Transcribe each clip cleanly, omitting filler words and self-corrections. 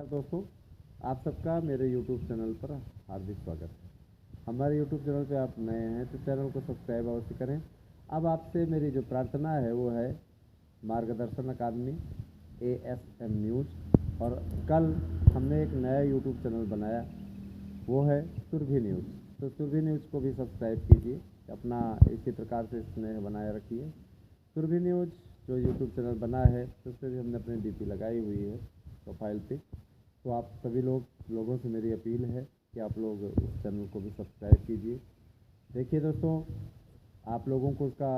दोस्तों, आप सबका मेरे YouTube चैनल पर हार्दिक स्वागत है। हमारे YouTube चैनल पे आप नए हैं तो चैनल को सब्सक्राइब अवश्य करें। अब आपसे मेरी जो प्रार्थना है वो है मार्गदर्शन अकादमी ASM न्यूज़। और कल हमने एक नया YouTube चैनल बनाया, वो है सुरभि न्यूज़। तो सुरभि न्यूज़ को भी सब्सक्राइब कीजिए, अपना इसी प्रकार से स्नेह बनाए रखिए। सुरभि न्यूज़ जो YouTube चैनल बना है तो उस पर भी हमने अपनी DP लगाई हुई है प्रोफाइल पे। तो आप सभी लोगों से मेरी अपील है कि आप लोग उस चैनल को भी सब्सक्राइब कीजिए। देखिए दोस्तों, आप लोगों को उसका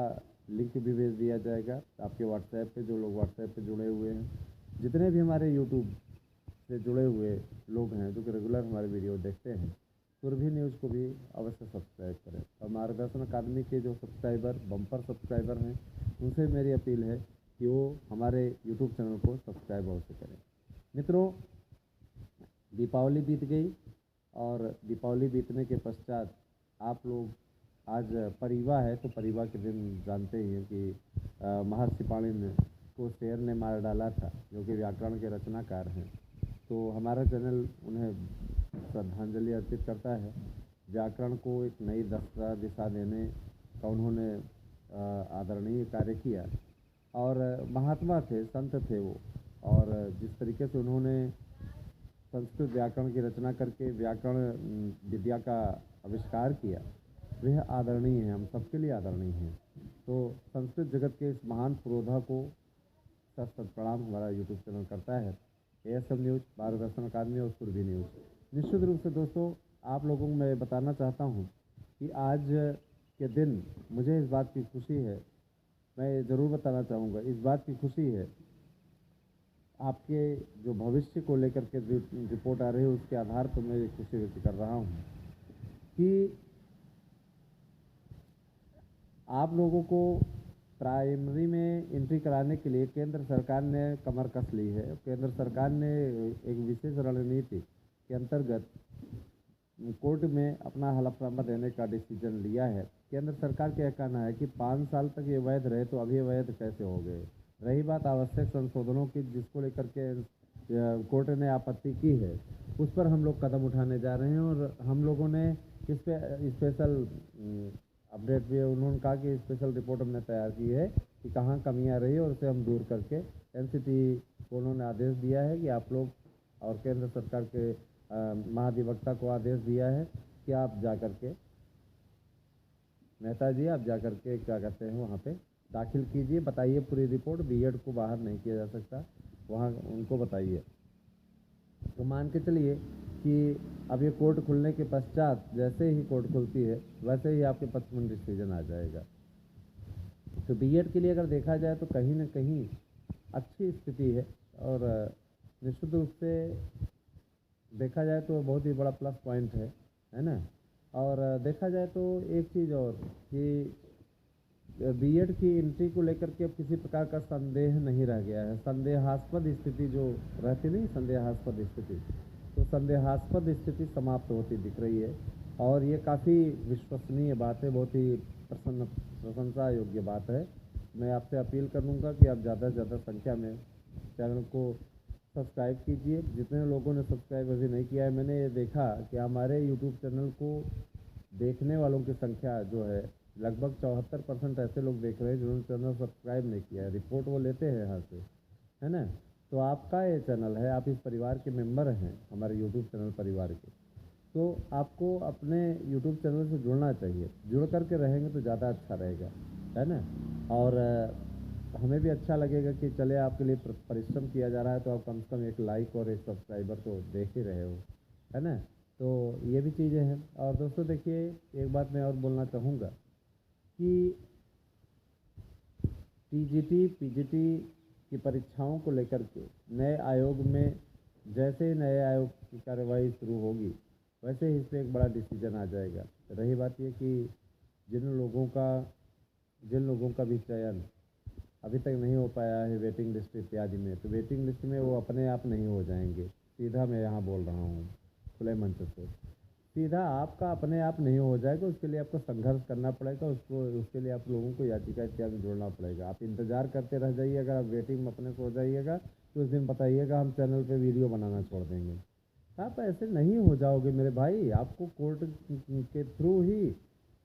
लिंक भी भेज दिया जाएगा आपके व्हाट्सएप पे। जो लोग व्हाट्सएप पे जुड़े हुए हैं, जितने भी हमारे यूट्यूब से जुड़े हुए लोग हैं जो कि रेगुलर हमारे वीडियो देखते हैं, सुरभि न्यूज़ को भी अवश्य सब्सक्राइब करें। और मार्गदर्शन अकादमी के जो सब्सक्राइबर बम्पर सब्सक्राइबर हैं, उनसे मेरी अपील है कि वो हमारे यूट्यूब चैनल को सब्सक्राइब अवश्य करें। मित्रों, दीपावली बीत गई और दीपावली बीतने के पश्चात आप लोग आज परिवा है तो परिवा के दिन जानते ही हैं कि महर्षि पाणिनि को शेर ने मार डाला था, जो कि व्याकरण के रचनाकार हैं। तो हमारा चैनल उन्हें श्रद्धांजलि अर्पित करता है। व्याकरण को एक नई दिशा देने का उन्होंने आदरणीय कार्य किया और महात्मा थे, संत थे वो। और जिस तरीके से उन्होंने संस्कृत व्याकरण की रचना करके व्याकरण विद्या का आविष्कार किया, वह आदरणीय है, हम सबके लिए आदरणीय है। तो संस्कृत जगत के इस महान पुरोधा को सत प्रणाम हमारा यूट्यूब चैनल करता है, ASM न्यूज़, मार्गदर्शन अकादमी और सुरभि न्यूज़। निश्चित रूप से दोस्तों, आप लोगों को मैं बताना चाहता हूँ कि आज के दिन मुझे इस बात की खुशी है, मैं ज़रूर बताना चाहूँगा, इस बात की खुशी है आपके जो भविष्य को लेकर के जो रिपोर्ट आ रही है उसके आधार पर मैं ये खुशी व्यक्त कर रहा हूँ कि आप लोगों को प्राइमरी में एंट्री कराने के लिए केंद्र सरकार ने कमर कस ली है। केंद्र सरकार ने एक विशेष रणनीति के अंतर्गत कोर्ट में अपना हलफनामा देने का डिसीजन लिया है। केंद्र सरकार का यह कहना है कि 5 साल तक ये वैध रहे तो अभी वैध कैसे हो गए। रही बात आवश्यक संशोधनों की, जिसको लेकर के कोर्ट ने आपत्ति की है, उस पर हम लोग कदम उठाने जा रहे हैं। और हम लोगों ने इस पर स्पेशल अपडेट भी, उन्होंने कहा कि स्पेशल रिपोर्ट हमने तैयार की है कि कहाँ कमियां रही और उसे हम दूर करके NCT को उन्होंने आदेश दिया है कि आप लोग, और केंद्र सरकार के महाधिवक्ता को आदेश दिया है कि आप जा कर के, मेहता जी, आप जा कर के क्या कहते हैं वहाँ पे दाखिल कीजिए, बताइए पूरी रिपोर्ट। B.Ed को बाहर नहीं किया जा सकता, वहाँ उनको बताइए। तो मान के चलिए कि अब ये कोर्ट खुलने के पश्चात, जैसे ही कोर्ट खुलती है वैसे ही आपके पक्ष में डिसीजन आ जाएगा। तो B.Ed के लिए अगर देखा जाए तो कहीं ना कहीं अच्छी स्थिति है और निश्चित रूप से देखा जाए तो बहुत ही बड़ा प्लस पॉइंट है ना। और देखा जाए तो एक चीज़ और कि B.Ed की एंट्री को लेकर के अब किसी प्रकार का संदेह नहीं रह गया है। संदेहास्पद स्थिति जो रहती नहीं, संदेहास्पद स्थिति, तो संदेहास्पद स्थिति समाप्त होती दिख रही है। और ये काफ़ी विश्वसनीय बात है, बहुत ही प्रशंसा योग्य बात है। मैं आपसे अपील करूँगा कि आप ज़्यादा से ज़्यादा संख्या में चैनल को सब्सक्राइब कीजिए। जितने लोगों ने सब्सक्राइब अभी नहीं किया है, मैंने ये देखा कि हमारे यूट्यूब चैनल को देखने वालों की संख्या जो है लगभग 74% ऐसे लोग देख रहे हैं जिन्होंने चैनल सब्सक्राइब नहीं किया है। रिपोर्ट वो लेते हैं यहाँ से, है ना। तो आपका ये चैनल है, आप इस परिवार के मेंबर हैं, हमारे यूट्यूब चैनल परिवार के। तो आपको अपने यूट्यूब चैनल से जुड़ना चाहिए, जुड़ करके रहेंगे तो ज़्यादा अच्छा रहेगा, है ना। और हमें भी अच्छा लगेगा कि चले आपके लिए परिश्रम किया जा रहा है, तो आप कम से कम एक लाइक और एक सब्सक्राइबर तो देख ही रहे हो, है ना। तो ये भी चीज़ें हैं। और दोस्तों देखिए, एक बात मैं और बोलना चाहूँगा कि TGT PGT की परीक्षाओं को लेकर के नए आयोग में, जैसे ही नए आयोग की कार्यवाही शुरू होगी वैसे ही इस पर एक बड़ा डिसीजन आ जाएगा। रही बात ये कि जिन लोगों का भी चयन अभी तक नहीं हो पाया है वेटिंग लिस्ट इत्यादि में, तो वेटिंग लिस्ट में वो अपने आप नहीं हो जाएंगे। सीधा मैं यहाँ बोल रहा हूँ खुले मंच से, सीधा आपका अपने आप नहीं हो जाएगा। उसके लिए आपको संघर्ष करना पड़ेगा, उसके लिए आप लोगों को याचिका इत्यादि में जोड़ना पड़ेगा। आप इंतज़ार करते रह जाइए, अगर आप वेटिंग में अपने को हो जाइएगा तो उस दिन बताइएगा हम चैनल पे वीडियो बनाना छोड़ देंगे। आप ऐसे नहीं हो जाओगे मेरे भाई, आपको कोर्ट के थ्रू ही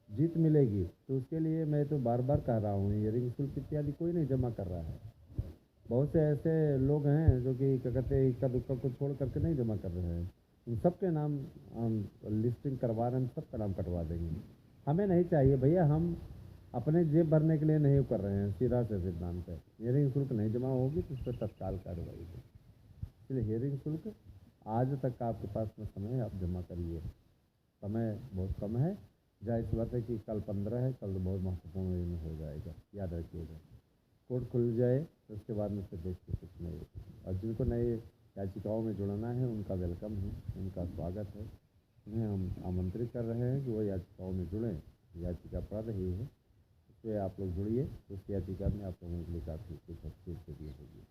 जीत मिलेगी। तो उसके लिए मैं तो बार बार कह रहा हूँ, हियरिंग शुल्क इत्यादि कोई नहीं जमा कर रहा है। बहुत से ऐसे लोग हैं जो कि क्या कहते हैं, इक्का दुक्का को छोड़ करके नहीं जमा कर रहे हैं। उन सबके नाम हम लिस्टिंग करवा रहे हैं, हम सबका नाम कटवा देंगे। हमें नहीं चाहिए भैया, हम अपने जेब भरने के लिए नहीं कर रहे हैं, सीधा से सिद्धांत है। हियरिंग शुल्क नहीं जमा होगी तो उस पर तत्काल कार्रवाई है। इसलिए हियरिंग शुल्क आज तक का आपके पास में समय है, आप जमा करिए। समय बहुत कम है, जाहिर सी बात है कि कल 15 है, कल बहुत महत्वपूर्ण दिन हो जाएगा, याद रखिएगा। कोर्ट खुल जाए तो उसके बाद में फिर देखिए कुछ नहीं। और जिनको नए याचिकाओं में जुड़ना है उनका वेलकम है, उनका स्वागत है। उन्हें हम आमंत्रित कर रहे हैं कि वो याचिकाओं में जुड़ें। याचिका पढ़ रही है, उससे आप लोग जुड़िए, उस याचिका में आप लोगों के लिए काफ़ी कुछ अच्छी स्थिति होगी।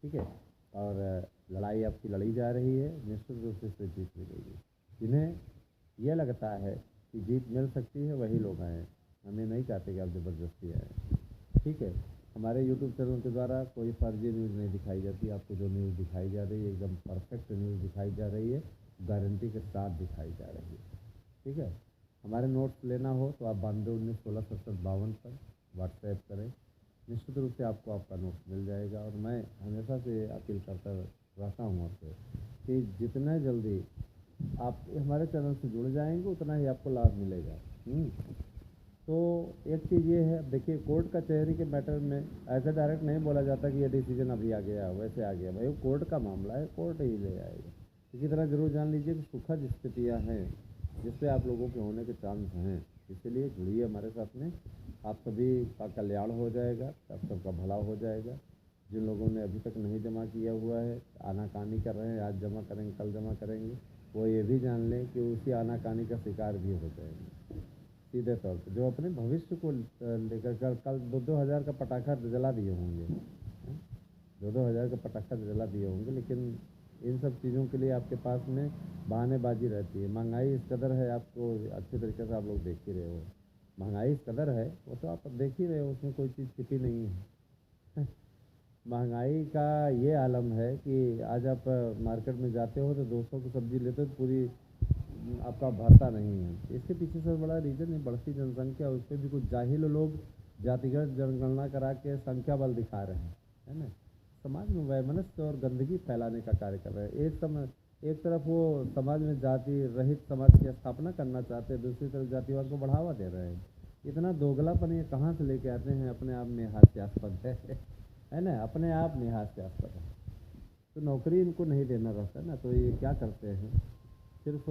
ठीक है, और लड़ाई आपकी लड़ी जा रही है, निश्चित रूप से इससे जीत मिलेगी। जिन्हें यह लगता है कि जीत मिल सकती है वही लोग आएँ, हमें नहीं चाहते कि आप ज़बरदस्ती आएँ। ठीक है, हमारे यूट्यूब चैनल के द्वारा कोई फर्जी न्यूज़ नहीं दिखाई जाती। आपको जो न्यूज़ दिखाई जा रही है एकदम परफेक्ट न्यूज़ दिखाई जा रही है, गारंटी के साथ दिखाई जा रही है। ठीक है, हमारे नोट्स लेना हो तो आप 9219167752 पर व्हाट्सएप करें, निश्चित रूप से आपको आपका नोट्स मिल जाएगा। और मैं हमेशा से अपील करता रहता हूँ आपसे कि जितना जल्दी आप हमारे चैनल से जुड़ जाएंगे उतना ही आपको लाभ मिलेगा। तो एक चीज़ ये है, देखिए कोर्ट कचहरी के मैटर में ऐसे डायरेक्ट नहीं बोला जाता कि ये डिसीजन अभी आ गया वैसे आ गया। भाई वो कोर्ट का मामला है, कोर्ट ही ले आएगा। इसी तरह जरूर जान लीजिए कि सुखद स्थितियाँ हैं जिससे आप लोगों के होने के चांस हैं। इसलिए जुड़िए हमारे साथ में, आप सभी का कल्याण हो जाएगा, आप सबका भला हो जाएगा। जिन लोगों ने अभी तक नहीं जमा किया हुआ है, आनाकानी कर रहे हैं, आज जमा करेंगे कल जमा करेंगे, वो ये भी जान लें कि उसी आनाकानी का शिकार भी हो जाएंगे सीधे तौर पर। जो अपने भविष्य को लेकर कल 2-2 हज़ार का पटाखा जला दिए होंगे, 2-2 हज़ार का पटाखा जला दिए होंगे, लेकिन इन सब चीज़ों के लिए आपके पास में बहानेबाजी रहती है। महंगाई इस कदर है, आपको अच्छे तरीके से आप लोग देख ही रहे हो, महंगाई इस कदर है, वो तो आप देख ही रहे हो, उसमें कोई चीज़ छिपी नहीं है। महंगाई का ये आलम है कि आज आप मार्केट में जाते हो तो 200 की सब्ज़ी लेते हो तो पूरी आपका भरता नहीं है। इसके पीछे सबसे बड़ा रीज़न है बढ़ती जनसंख्या। उस पर भी कुछ जाहिल लोग जातिगत जनगणना करा के संख्या बल दिखा रहे हैं, है ना। समाज में वैमनस्य और गंदगी फैलाने का कार्य कर रहे हैं। एक तरफ वो समाज में जाति रहित समाज की स्थापना करना चाहते हैं, दूसरी तरफ जातिवाद को बढ़ावा दे रहे हैं। इतना दोगलापन ये कहाँ से लेके आते हैं, अपने आप में हास्यास्पद है ना, अपने आप में हास्यास्पद है। तो नौकरी इनको नहीं देना रहता ना, तो ये क्या करते हैं, सिर्फ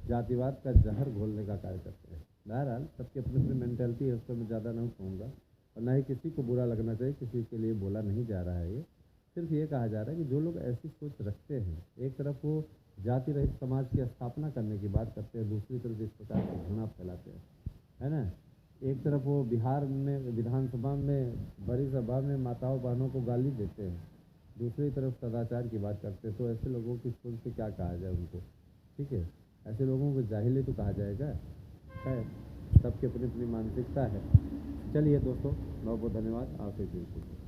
जातिवाद का जहर घोलने का कार्य करते हैं। बहरहाल सबकी अपनी अपनी मेंटेलिटी है, उस पर मैं ज़्यादा नहीं कहूँगा, और ना ही किसी को बुरा लगना चाहिए, किसी के लिए बोला नहीं जा रहा है। ये सिर्फ ये कहा जा रहा है कि जो लोग ऐसी सोच रखते हैं, एक तरफ वो जाति रहित समाज की स्थापना करने की बात करते हैं, दूसरी तरफ इस प्रकार की घृणा फैलाते हैं, है ना। एक तरफ वो बिहार में विधानसभा में बड़ी सभा में माताओं बहनों को गाली देते हैं, दूसरी तरफ सदाचार की बात करते हैं। तो ऐसे लोगों की सोच से क्या कहा जाए उनको, ठीक है, ऐसे लोगों को जाहिल ही तो कहा जाएगा। है, सबकी अपनी अपनी मानसिकता है। चलिए दोस्तों, बहुत बहुत धन्यवाद, आपसे जुड़ते हैं।